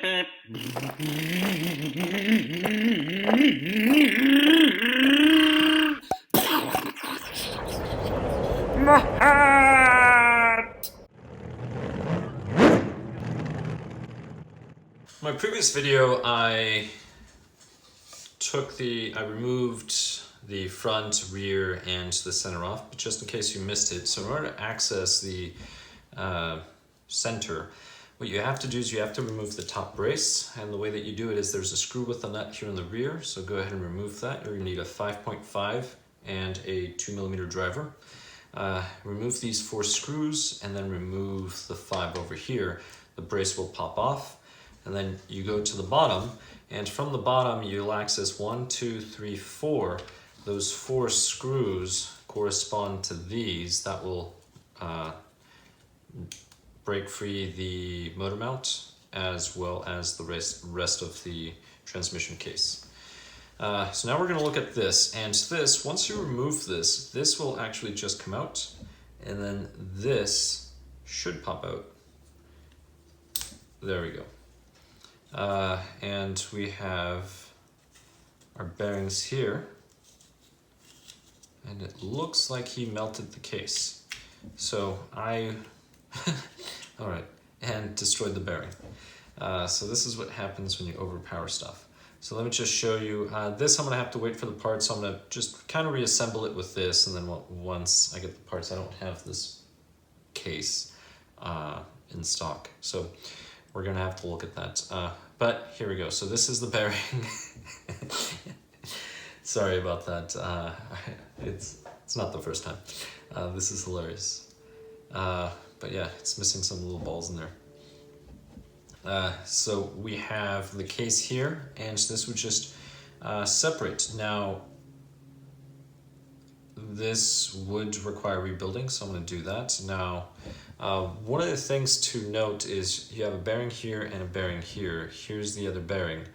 My previous video, I removed the front, rear, and the center off, but just in case you missed it. So in order to access the center, what you have to do is you have to remove the top brace, and the way that you do it is there's a screw with a nut here in the rear, so go ahead and remove that. You're going to need a 5.5 and a 2mm driver. Remove these 4 screws and then remove the 5 over here. The brace will pop off, and then you go to the bottom, and from the bottom you'll access 1, 2, 3, 4. Those 4 screws correspond to these. That will break free the motor mount as well as the rest of the transmission case. So now we're going to look at this, and this, once you remove this, this will actually just come out, and then this should pop out. There we go. And we have our bearings here, and it looks like he melted the case. So alright, and destroyed the bearing. So this is what happens when you overpower stuff. So let me just show you, this I'm going to have to wait for the parts, so I'm going to just kind of reassemble it with this, and then once I get the parts, I don't have this case in stock. So we're going to have to look at that. But here we go. So this is the bearing. Sorry about that. It's not the first time. This is hilarious. But yeah, it's missing some little balls in there. So we have the case here, and this would just separate. Now, this would require rebuilding, so I'm going to do that. Now, one of the things to note is you have a bearing here and a bearing here. Here's the other bearing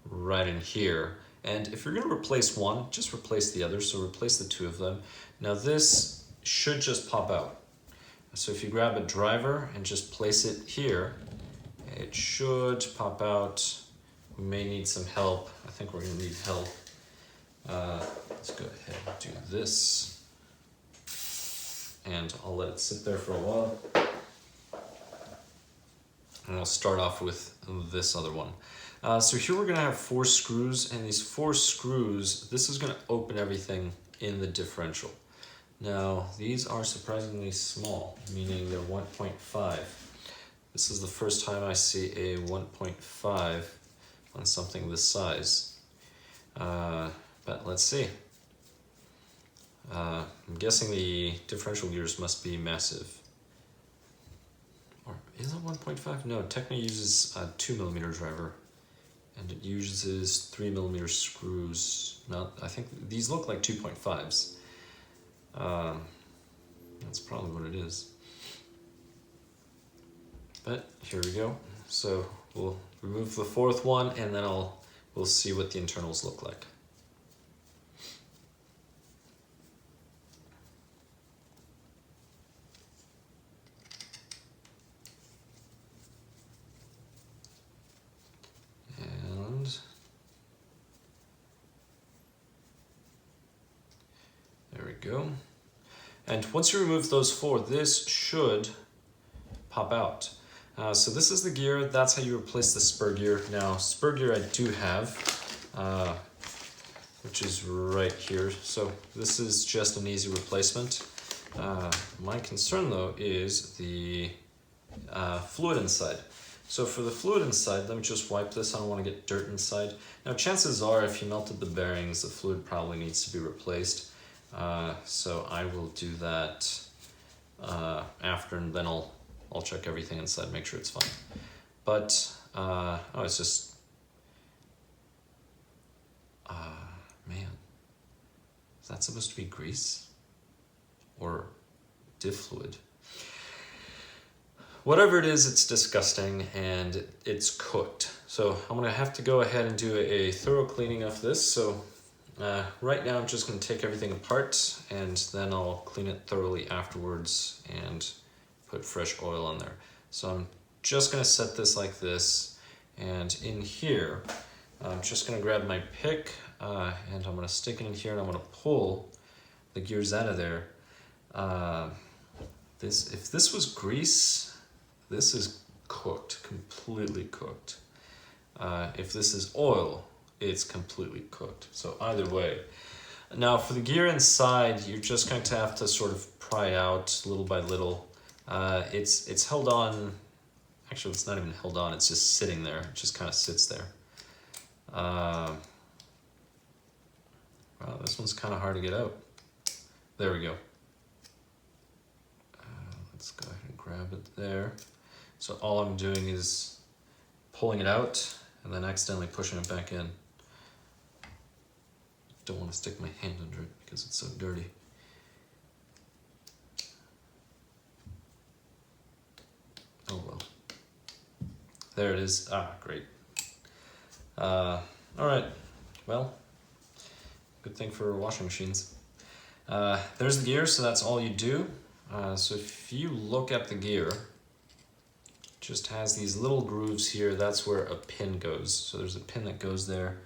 right in here. And if you're going to replace one, just replace the other, so replace the 2 of them. Now this should just pop out. So if you grab a driver and just place it here, it should pop out. We may need some help. I think we're going to need help. Let's go ahead and do this. And I'll let it sit there for a while. And I'll start off with this other one. So here we're going to have 4 screws, and these 4 screws, this is going to open everything in the differential. Now, these are surprisingly small, meaning they're 1.5. This is the first time I see a 1.5 on something this size. But let's see. I'm guessing the differential gears must be massive. Or is it 1.5? No, Tekin uses a 2mm driver, and it uses 3mm screws. No, I think these look like 2.5s. That's probably what it is. But here we go. So we'll remove the 4th one, and then we'll see what the internals look like. And there we go. And once you remove those 4, this should pop out. So this is the gear. That's how you replace the spur gear. Now, spur gear I do have, which is right here. So this is just an easy replacement. My concern though is the fluid inside. So for the fluid inside, let me just wipe this. I don't want to get dirt inside. Now chances are if you melted the bearings, the fluid probably needs to be replaced. So I will do that after, and then I'll check everything inside, make sure it's fine. But, oh, it's just, man, is that supposed to be grease or diff fluid? Whatever it is, it's disgusting and it's cooked. So I'm gonna have to go ahead and do a thorough cleaning of this. So right now I'm just gonna take everything apart, and then I'll clean it thoroughly afterwards and put fresh oil on there. So I'm just gonna set this like this, And in here, I'm just gonna grab my pick and I'm gonna stick it in here and I'm gonna pull the gears out of there. If this was grease, this is cooked, completely cooked. If this is oil, it's completely cooked. So either way. Now for the gear inside, you're just going to have to sort of pry out little by little. It's held on, actually it's not even held on, it's just sitting there. It just kind of sits there. Wow, this one's kind of hard to get out. There we go. Let's go ahead and grab it there. So all I'm doing is pulling it out and then accidentally pushing it back in. Don't want to stick my hand under it because it's so dirty. Oh well. There it is. Ah, great. All right. Well, good thing for washing machines. There's the gear, so that's all you do. So if you look at the gear, it just has these little grooves here. That's where a pin goes. So there's a pin that goes there.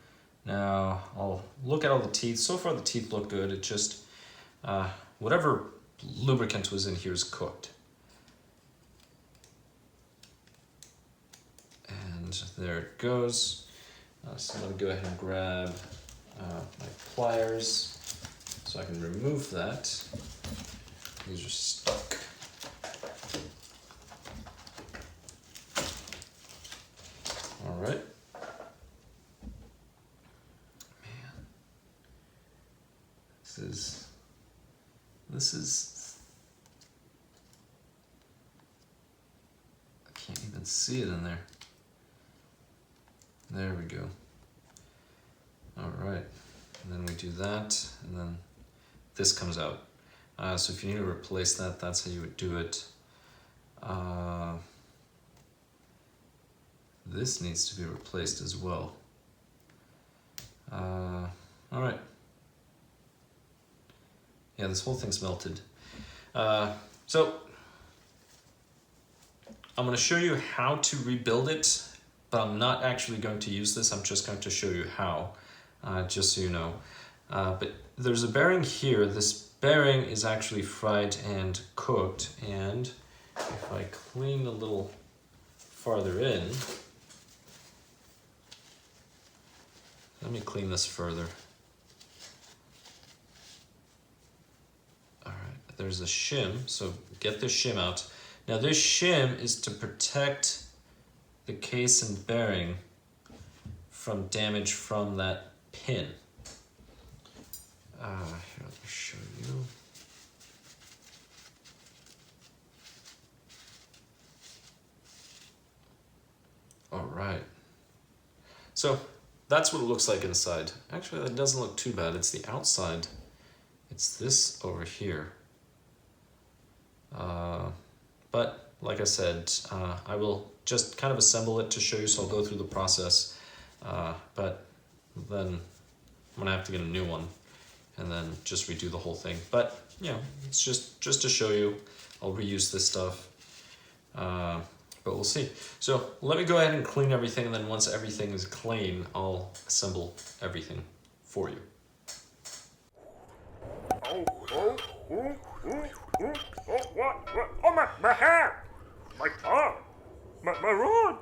Now I'll look at all the teeth. So far the teeth look good. It just, whatever lubricant was in here is cooked. And there it goes. So I'm gonna go ahead and grab my pliers so I can remove that. These are stuck. All right. This is, I can't even see it in there. There we go. All right, and then we do that, and then this comes out. So if you need to replace that, that's how you would do it. This needs to be replaced as well. All right. Yeah, this whole thing's melted. So I'm going to show you how to rebuild it, but I'm not actually going to use this. I'm just going to show you how, just so you know. But there's a bearing here. This bearing is actually fried and cooked, and if I clean a little farther in, let me clean this further. All right, there's a shim, so get the shim out. Now this shim is to protect the case and bearing from damage from that pin. Here, let me show you. All right. So that's what it looks like inside. Actually, that doesn't look too bad. It's the outside. It's this over here. But like I said, I will just kind of assemble it to show you, so I'll go through the process. But then I'm gonna have to get a new one and then just redo the whole thing. But you know, it's just to show you. I'll reuse this stuff. But we'll see. So let me go ahead and clean everything, and then once everything is clean, I'll assemble everything for you. What? Oh, my hair! My car! My rod!